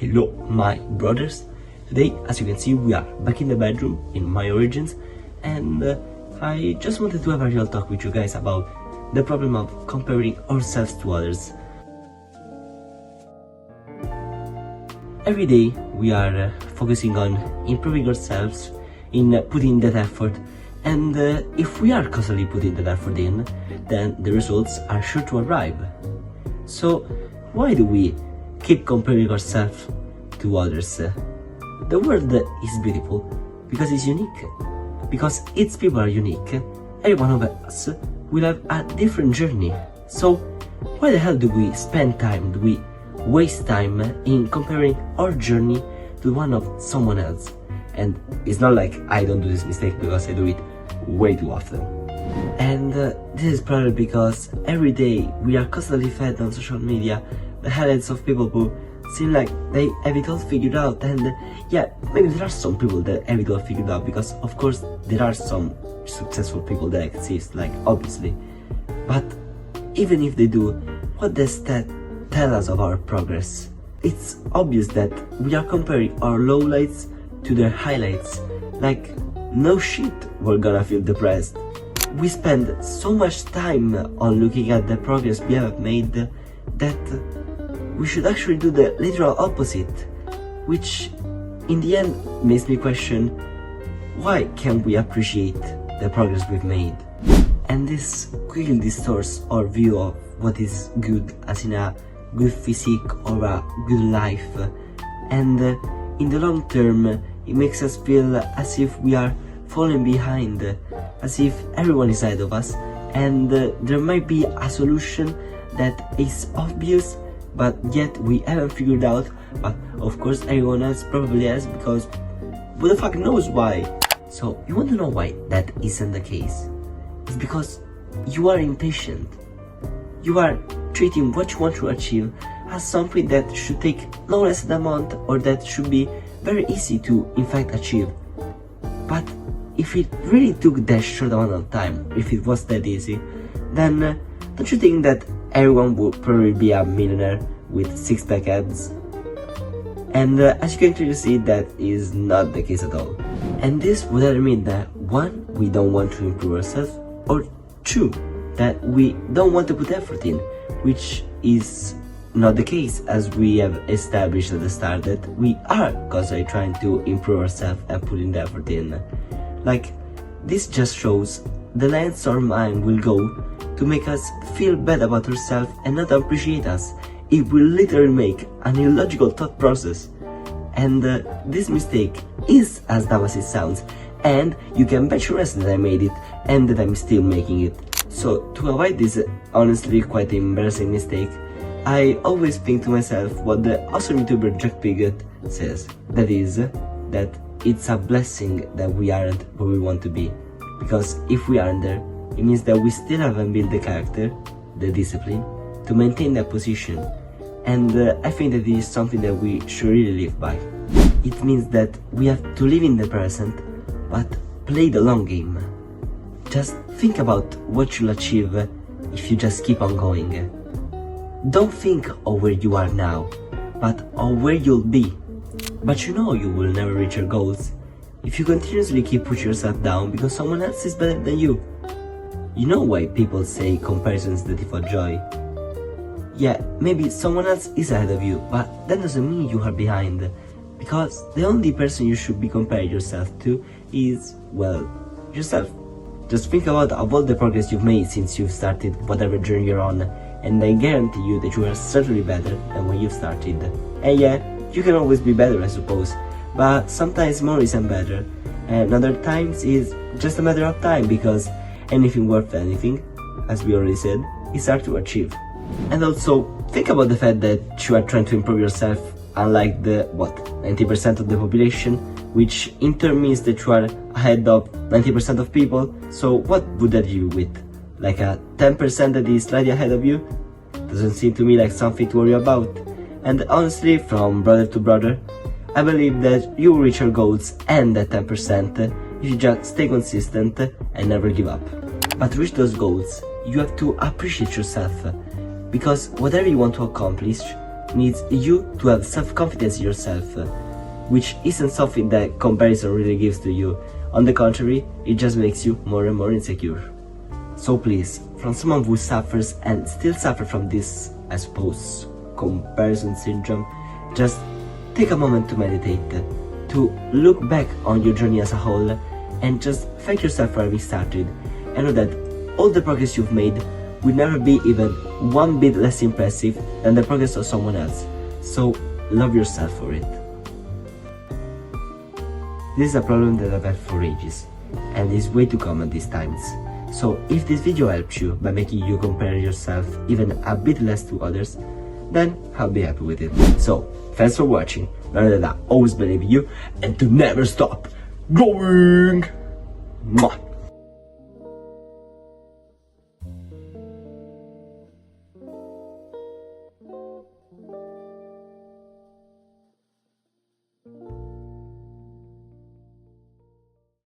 Hello my brothers. Today, as you can see, we are back in the bedroom in my origins, and I just wanted to have a real talk with you guys about the problem of comparing ourselves to others. Every day we are focusing on improving ourselves, in putting that effort, and if we are constantly putting that effort in, then the results are sure to arrive. So why do we keep comparing ourselves to others? The world is beautiful because it's unique. Because its people are unique, every one of us will have a different journey. So why the hell do we spend time, do we waste time in comparing our journey to one of someone else? And it's not like I don't do this mistake, because I do it way too often. And this is probably because every day we are constantly fed on social media the highlights of people who seem like they have it all figured out. And yeah, maybe there are some people that have it all figured out, because of course there are some successful people that exist, like obviously. But even if they do, what does that tell us of our progress? It's obvious that we are comparing our lowlights to their highlights. Like, no shit, we're gonna feel depressed. We spend so much time on looking at the progress we have made that we should actually do the literal opposite, which in the end makes me question, why can't we appreciate the progress we've made? And this quickly distorts our view of what is good, as in a good physique or a good life, and in the long term it makes us feel as if we are falling behind, as if everyone is ahead of us, and there might be a solution that is obvious but yet we haven't figured out, but of course everyone else probably has, because who the fuck knows why? So you want to know why that isn't the case? It's because you are impatient. You are treating what you want to achieve as something that should take no less than a month, or that should be very easy to in fact achieve. But if it really took that short amount of time, if it was that easy, then don't you think that everyone would probably be a millionaire with six-pack abs? And as you can clearly see, that is not the case at all. And this would either mean that 1, we don't want to improve ourselves, or 2, that we don't want to put effort in, which is not the case, as we have established at the start that we are constantly trying to improve ourselves and putting the effort in. Like, this just shows the lengths our mind will go to make us feel bad about ourselves and not appreciate us. It will literally make an illogical thought process. And this mistake is as dumb as it sounds, and you can bet your ass that I made it and that I'm still making it. So to avoid this honestly quite embarrassing mistake, I always think to myself what the awesome YouTuber Jack Piggott says. That is, that it's a blessing that we aren't where we want to be. Because if we aren't there, it means that we still haven't built the character, the discipline, to maintain that position. And I think that this is something that we should really live by. It means that we have to live in the present, but play the long game. Just think about what you'll achieve if you just keep on going. Don't think of where you are now, but of where you'll be. But you know you will never reach your goals if you continuously keep pushing yourself down because someone else is better than you. You know why people say comparison is the thief of joy? Yeah, maybe someone else is ahead of you, but that doesn't mean you are behind. Because the only person you should be comparing yourself to is, well, yourself. Just think about all the progress you've made since you've started whatever journey you're on, and I guarantee you that you are certainly better than when you started. And yeah, you can always be better, I suppose, but sometimes more isn't better, and other times is just a matter of time, because anything worth anything, as we already said, is hard to achieve. And also, think about the fact that you are trying to improve yourself, unlike the, 90% of the population, which in turn means that you are ahead of 90% of people. So what would that you with? Like a 10% that is slightly ahead of you? Doesn't seem to me like something to worry about. And honestly, from brother to brother, I believe that you will reach your goals and that 10% if you just stay consistent and never give up. But to reach those goals, you have to appreciate yourself, because whatever you want to accomplish, needs you to have self-confidence in yourself, which isn't something that comparison really gives to you. On the contrary, it just makes you more and more insecure. So please, from someone who suffers and still suffers from this, I suppose, comparison syndrome, just take a moment to meditate, to look back on your journey as a whole, and just thank yourself for having started, and know that all the progress you've made will never be even one bit less impressive than the progress of someone else. So love yourself for it. This is a problem that I've had for ages, and is way too common these times. So if this video helps you by making you compare yourself even a bit less to others, then I'll be happy with it. So, thanks for watching. Remember that I always believe in you and to never stop growing. Mwah.